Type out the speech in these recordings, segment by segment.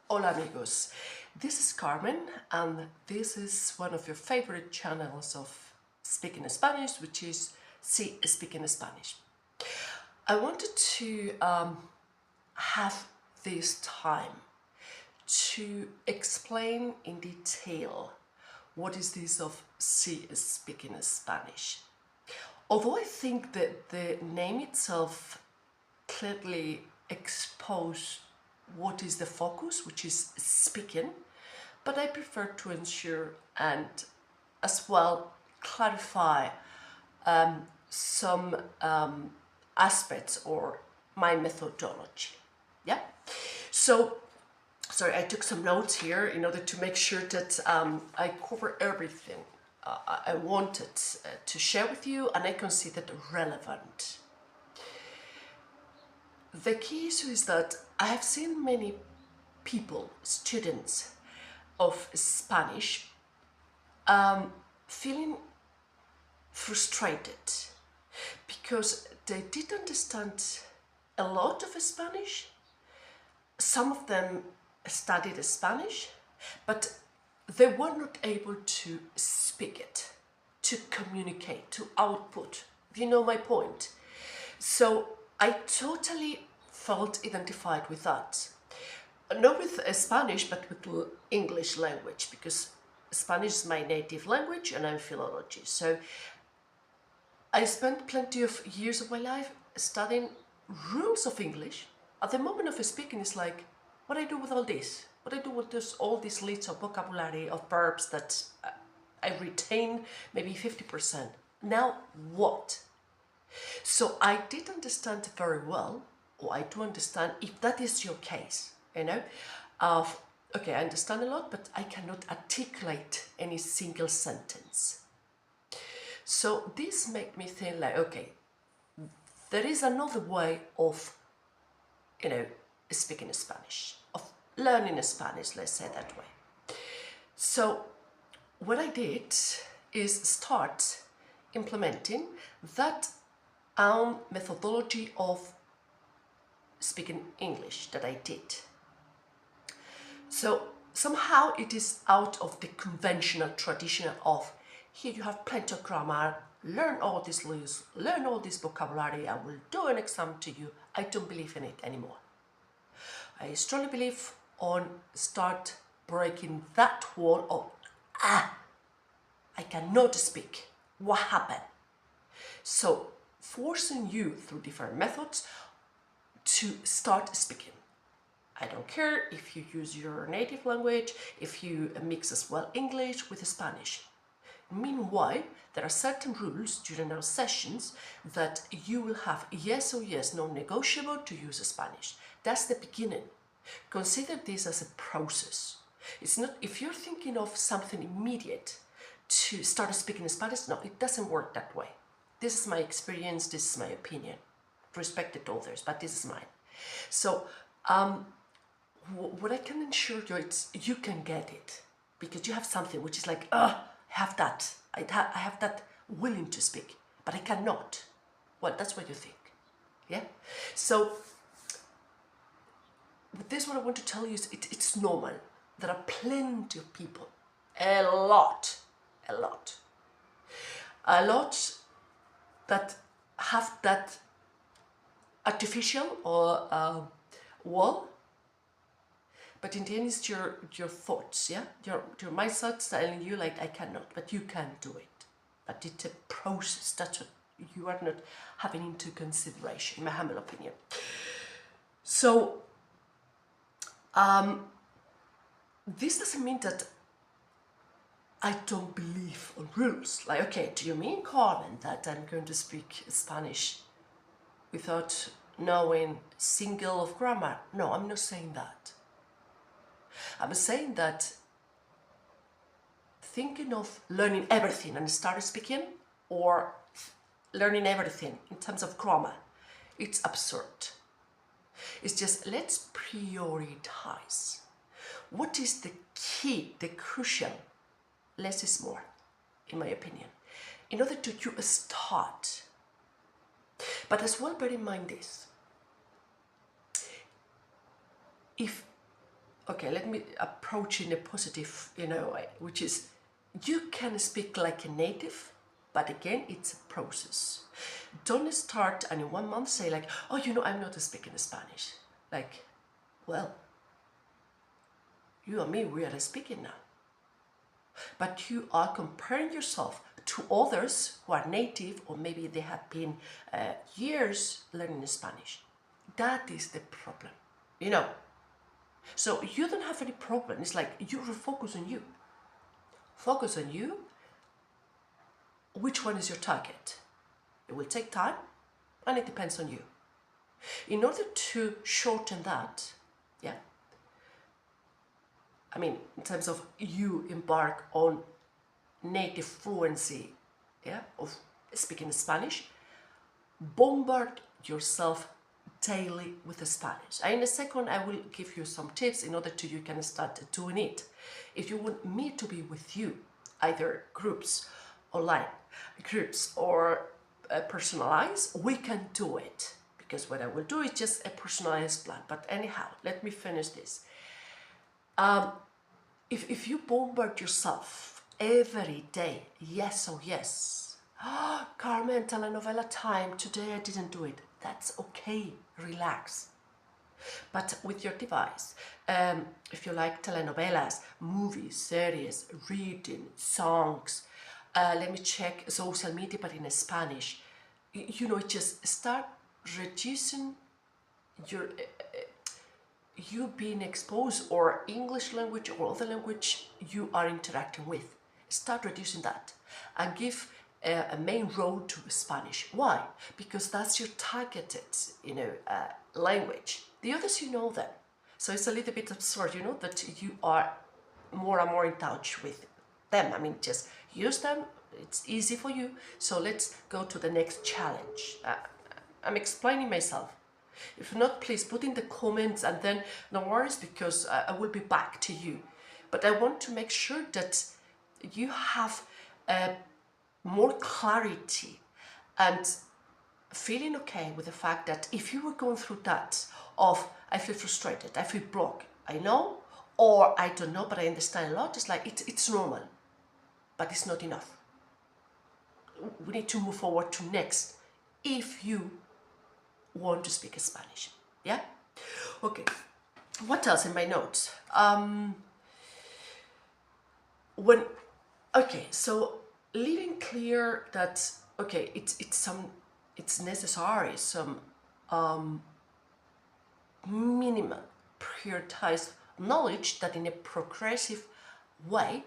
Hola amigos, this is Carmen and this is one of your favorite channels of speaking Spanish, which is Sí Speaking Spanish. I wanted to have this time to explain in detail what is this of Sí Speaking Spanish. Although I think that the name itself clearly exposes what is the focus, which is speaking, but I prefer to ensure and as well clarify some aspects or my methodology. Yeah. So, sorry, I took some notes here in order to make sure that I cover everything I wanted to share with you and I considered relevant. The key issue is that I have seen many people, students of Spanish, feeling frustrated because they did understand a lot of Spanish. Some of them studied Spanish, but they were not able to speak it, to communicate, to output. You know my point? So I totally felt identified with that. Not with Spanish, but with the English language, because Spanish is my native language and I'm philology. So I spent plenty of years of my life studying rules of English. At the moment of speaking, it's like, what I do with all this? What I do with all these lists of vocabulary of verbs that I retain maybe 50%. Now what? So I did understand very well, or I do understand if that is your case, of, okay, I understand a lot, but I cannot articulate any single sentence. So this made me think like, okay, there is another way of, speaking Spanish, of learning Spanish, let's say that way. So what I did is start implementing that methodology of speaking English that I did. So somehow it is out of the conventional tradition of here you have plenty of grammar, learn all these rules, learn all this vocabulary, I will do an exam to you. I don't believe in it anymore. I strongly believe on start breaking that wall of I cannot speak. What happened? So forcing you through different methods to start speaking. I don't care if you use your native language, if you mix as well English with Spanish. Meanwhile, there are certain rules during our sessions that you will have yes or yes, non-negotiable to use Spanish. That's the beginning. Consider this as a process. It's not, if you're thinking of something immediate to start speaking Spanish, no, it doesn't work that way. This is my experience, this is my opinion. Respected others, but this is mine. So, what I can assure you, it's you can get it because you have something which is like, I have that. I have that willing to speak, but I cannot. Well, that's what you think. Yeah? So, with this, what I want to tell you is it's normal. There are plenty of people, a lot that have that artificial or wall, but in the end it's your thoughts, yeah? Your mindset telling you like I cannot, but you can do it. But it's a process, that's what you are not having into consideration, in my humble opinion. So this doesn't mean that I don't believe on rules. Like, okay, do you mean, Carmen, that I'm going to speak Spanish without knowing single of grammar? No, I'm not saying that. I'm saying that thinking of learning everything and start speaking or learning everything in terms of grammar, it's absurd. It's just let's prioritize. What is the key, the crucial? Less is more, in my opinion, in order to you start. But as well, bear in mind this. If okay, let me approach in a positive, way, which is you can speak like a native, but again, it's a process. Don't start and in 1 month say like, oh, I'm not speaking Spanish. Like, well, you and me, we are speaking now. But you are comparing yourself to others who are native, or maybe they have been years learning Spanish. That is the problem, So you don't have any problem. It's like you focus on you. Focus on you. Which one is your target? It will take time, and it depends on you. In order to shorten that, yeah, I mean, in terms of you embark on native fluency, yeah, of speaking Spanish, bombard yourself daily with the Spanish. And in a second, I will give you some tips in order to you can start doing it. If you want me to be with you, either groups, online groups, or personalized, we can do it. Because what I will do is just a personalized plan. But anyhow, let me finish this. If you bombard yourself every day, yes, oh yes, Carmen, telenovela time, today I didn't do it. That's okay, relax. But with your device, if you like telenovelas, movies, series, reading, songs, let me check social media, but in Spanish, just start reducing your you being exposed, or English language or other language you are interacting with. Start reducing that and give a main role to Spanish. Why? Because that's your targeted, language. The others, them. So it's a little bit absurd, that you are more and more in touch with them. I mean, just use them. It's easy for you. So let's go to the next challenge. I'm explaining myself. If not, please put in the comments, and then no worries, because I will be back to you. But I want to make sure that you have more clarity and feeling okay with the fact that if you were going through that of, I feel frustrated, I feel blocked, I know, or I don't know, but I understand a lot, it's like, it's normal, but it's not enough. We need to move forward to next if you want to speak Spanish. Yeah? Okay. What else in my notes? So leaving clear that it's necessary some minimal prioritized knowledge that in a progressive way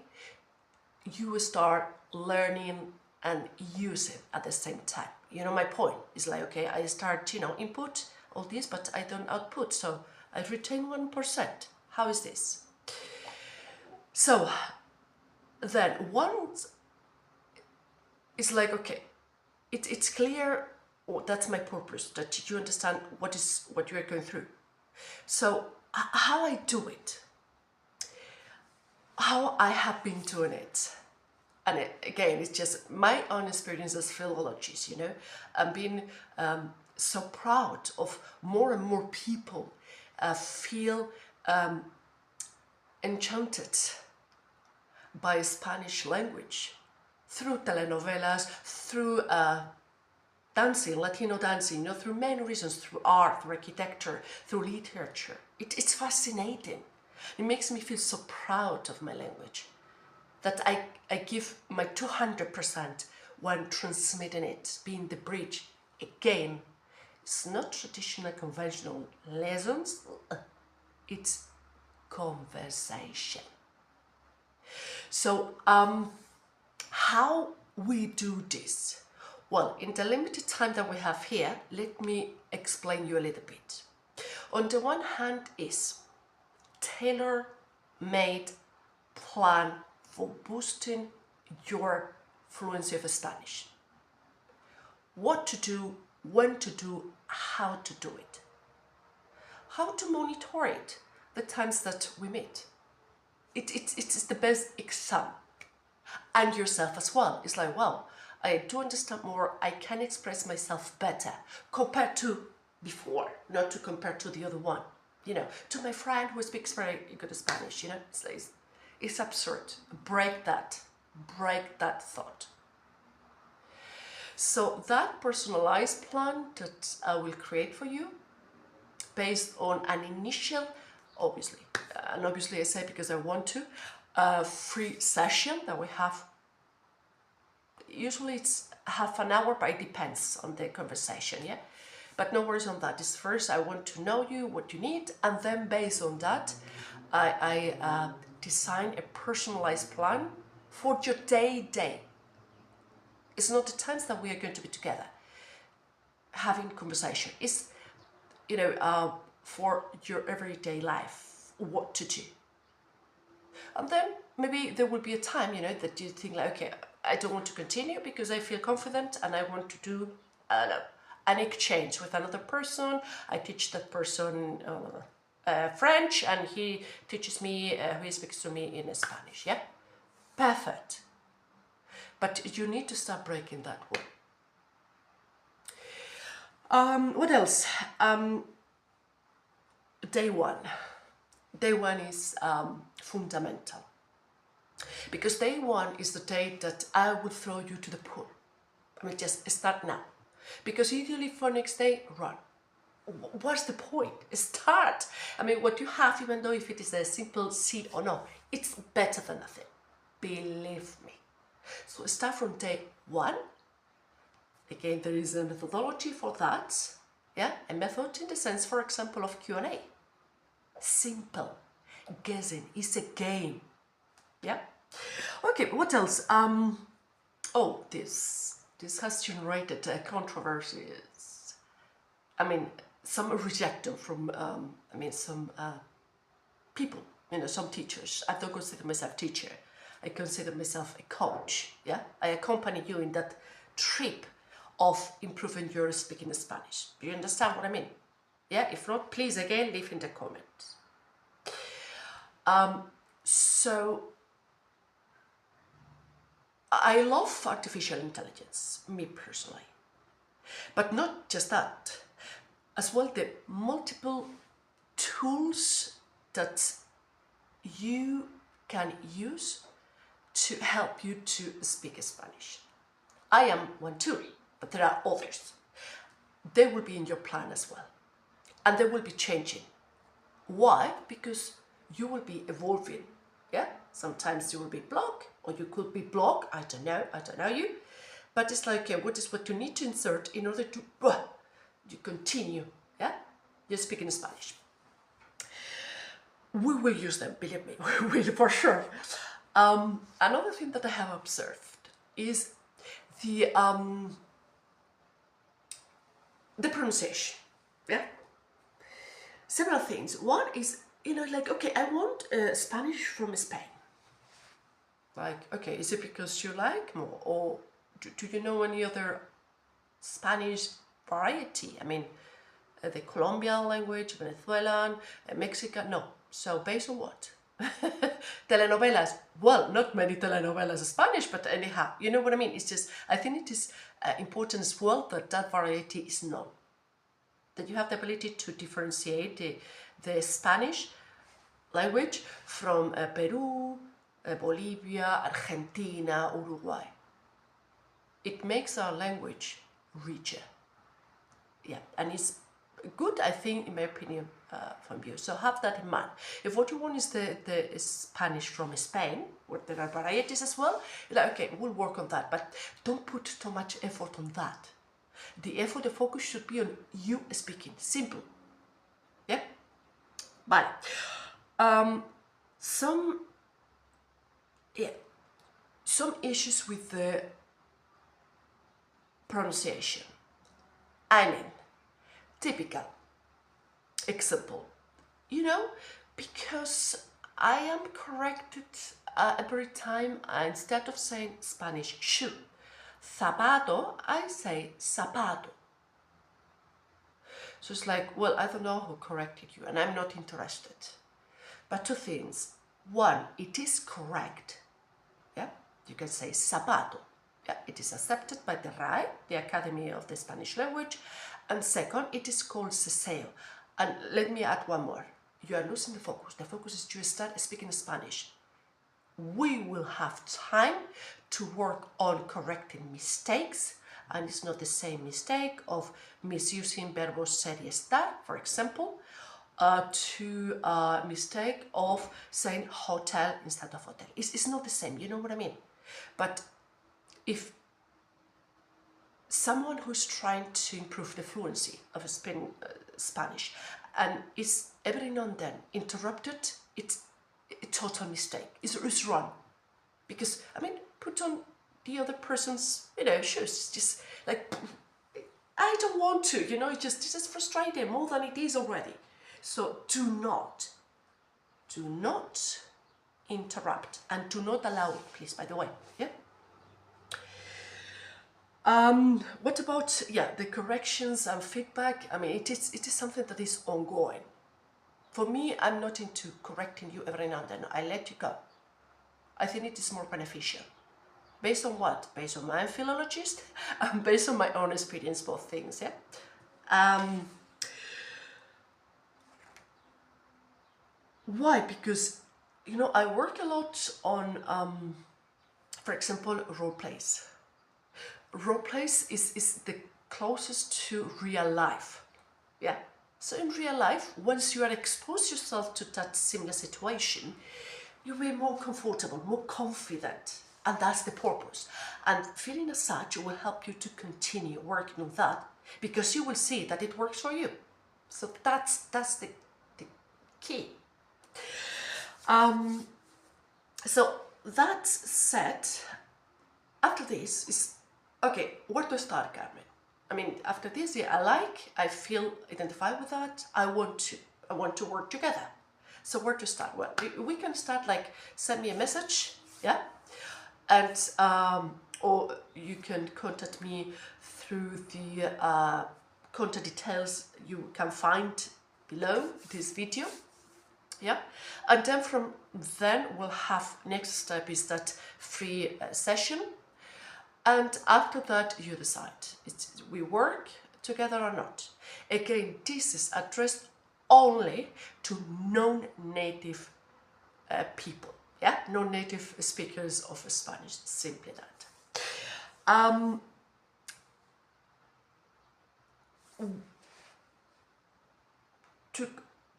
you start learning and use it at the same time. My point is like, okay, I start, input all this, but I don't output, so I retain 1%. How is this? So then once it's like, okay, it's clear, that's my purpose, that you understand what you are going through. So how I do it, how I have been doing it, and again, it's just my own experience as philologist, I'm being so proud of more and more people feel enchanted by Spanish language through telenovelas, through dancing, Latino dancing, through many reasons, through art, through architecture, through literature. It's fascinating. It makes me feel so proud of my language, that I give my 200% when transmitting it, being the bridge. Again, it's not traditional conventional lessons, it's conversation. So how we do this? Well, in the limited time that we have here, let me explain you a little bit. On the one hand is tailor-made plan for boosting your fluency of Spanish. What to do, when to do, how to do it. How to monitor it, the times that we meet. It's the best exam. And yourself as well. It's like, well, I do understand more, I can express myself better compared to before, not to compare to the other one. You know, to my friend who speaks very good Spanish, you know, it's absurd. Break that thought. So that personalized plan that I will create for you, based on an initial, obviously, and obviously I say because I want to, free session that we have. Usually it's half an hour, but it depends on the conversation, yeah? But no worries on that. It's first I want to know you, what you need, and then based on that, I design a personalized plan for your day. It's not the times that we are going to be together having conversation. It's, you know, for your everyday life, what to do. And then maybe there will be a time, you know, that you think like, okay, I don't want to continue because I feel confident and I want to do an exchange with another person. I teach that person French and he teaches me, he speaks to me in Spanish, yeah? Perfect. But you need to start breaking that wall. What else? Day one. Day one is fundamental. Because day one is the day that I will throw you to the pool. I mean, just start now. Because ideally for next day, run. What's the point? Start. I mean, what you have, even though if it is a simple seed or no, it's better than nothing. Believe me. So start from day one. Again, there is a methodology for that. Yeah, a method in the sense, for example, of Q&A. Simple. Guessing. It's a game. Yeah. Okay, what else? Oh, this has generated controversies. I mean, some rejection from, some people, you know, some teachers. I don't consider myself a teacher. I consider myself a coach, yeah? I accompany you in that trip of improving your speaking Spanish. Do you understand what I mean? Yeah, if not, please, again, leave in the comments. So, I love artificial intelligence, me personally. But not just that, as well the multiple tools that you can use to help you to speak Spanish. I am one tool, but there are others. They will be in your plan as well. And they will be changing. Why? Because you will be evolving. Yeah? Sometimes you will be blocked, or you could be blocked. I don't know you. But it's like, what you need to insert in order to you continue. Yeah? You're speaking Spanish. We will use them, believe me, we will for sure. Another thing that I have observed is the pronunciation. Yeah? Several things. One is, you know, like, okay, I want Spanish from Spain. Like, okay, is it because you like more? Or do you know any other Spanish variety? I mean, the Colombian language, Venezuelan, Mexican, no. So based on what? Telenovelas. Well, not many telenovelas Spanish, but anyhow, you know what I mean? It's just, I think it is important as well that variety is known. That you have the ability to differentiate the Spanish language from Peru, Bolivia, Argentina, Uruguay. It makes our language richer. Yeah, and it's good, I think, in my opinion, from you. So have that in mind. If what you want is the Spanish from Spain, where there are varieties as well, like, okay, we'll work on that, but don't put too much effort on that. The effort, the focus should be on you speaking. Simple. Yeah? But some issues with the pronunciation. I mean, typical example, you know, because I am corrected every time instead of saying Spanish shoe, zapato, I say zapato. So it's like, well, I don't know who corrected you and I'm not interested. But two things. One, it is correct. Yeah, you can say zapato. Yeah, it is accepted by the RAE, the Academy of the Spanish Language. And second, it is called ceseo. And let me add one more. you are losing the focus. The focus is to start speaking Spanish. We will have time to work on correcting mistakes, and it's not the same mistake of misusing verbos ser y estar, for example, to mistake of saying hotel instead of hotel. It's not the same, you know what I mean? But if someone who's trying to improve the fluency of Spanish and is every now and then interrupted, it's a total mistake. It's wrong. Because, I mean, put on the other person's, shoes. Just like, I don't want to, it's just frustrating more than it is already. So do not interrupt, and do not allow it, please, by the way. Yeah. What about, the corrections and feedback? I mean, it is something that is ongoing. For me, I'm not into correcting you every now and then. I let you go. I think it is more beneficial. Based on what? Based on my philologist and based on my own experience, both things, yeah? Why? Because, I work a lot on, for example, role plays. Role plays is the closest to real life, yeah? So in real life, once you are exposed yourself to that similar situation, you'll be more comfortable, more confident, and that's the purpose. And feeling as such will help you to continue working on that, because you will see that it works for you. So that's the key. So that said, after this is, okay, where to start, Carmen? I mean, after this, I feel identified with that. I want to work together. So where to start? Well, we can start like, send me a message, yeah? And, or you can contact me through the contact details you can find below this video, yeah? And then from then we'll have, next step is that free session. And after that, you decide, we work together or not. Again, this is addressed only to non-native people, yeah? Non-native speakers of Spanish, simply that.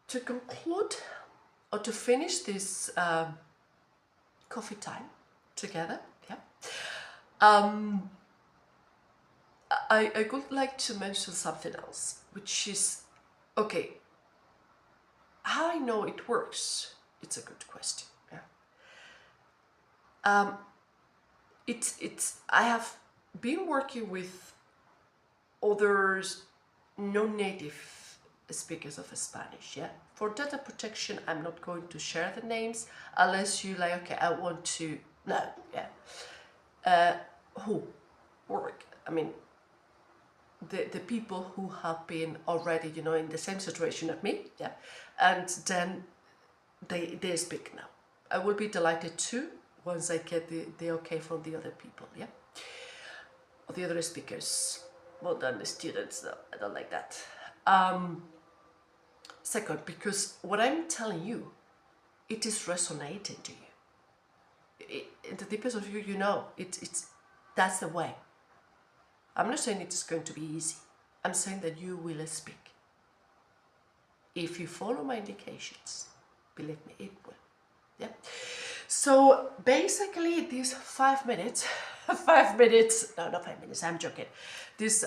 To conclude, or to finish this coffee time together, yeah? I would like to mention something else, which is, okay, how I know it works, it's a good question, yeah? I have been working with others non-native speakers of Spanish, yeah? For data protection, I'm not going to share the names unless you like, okay, I want to know, yeah? Who work, I mean, the people who have been already, in the same situation as me, yeah? And then they speak now. I will be delighted too, once I get the okay from the other people, yeah? Or the other speakers, more than the students, no, I don't like that. Second, because what I'm telling you, it is resonating to you. In the deepest of you, that's the way. I'm not saying it's going to be easy. I'm saying that you will speak. If you follow my indications, believe me, it will. Yeah. So basically, these 5 minutes, 5 minutes, no, not 5 minutes, I'm joking. This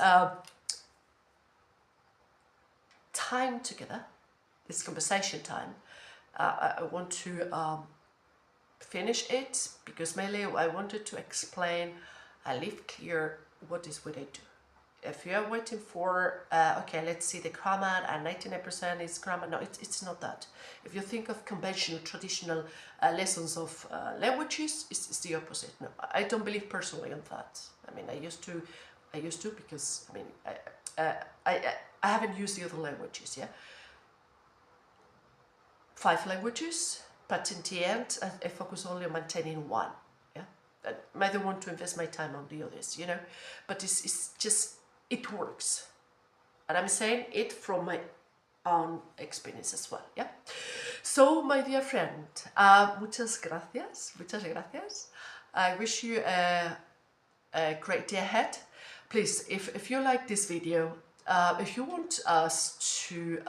time together, this conversation time, I want to finish it, because mainly I wanted to explain, I leave clear what is what I do. If you are waiting for, okay, let's see the grammar and 99% is grammar, no, it's not that. If you think of conventional, traditional lessons of languages, it's the opposite. No, I don't believe personally on that. I mean, I used to because, I mean, I haven't used the other languages, yeah? 5 languages, but in the end, I focus only on maintaining one, yeah? I don't want to invest my time on the others, but it's just, it works. And I'm saying it from my own experience as well. Yeah. So, my dear friend, muchas gracias. Muchas gracias. I wish you a great day ahead. Please, if you like this video, if you want us to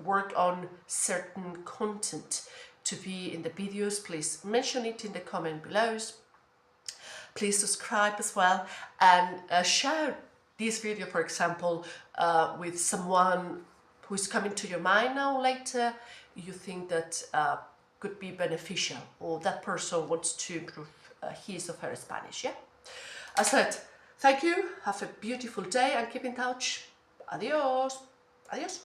work on certain content to be in the videos, please mention it in the comment below. Please subscribe as well, and share this video, for example, with someone who's coming to your mind now later, you think that could be beneficial, or that person wants to improve his or her Spanish. Yeah. I said, thank you, have a beautiful day, and keep in touch. Adios. Adios.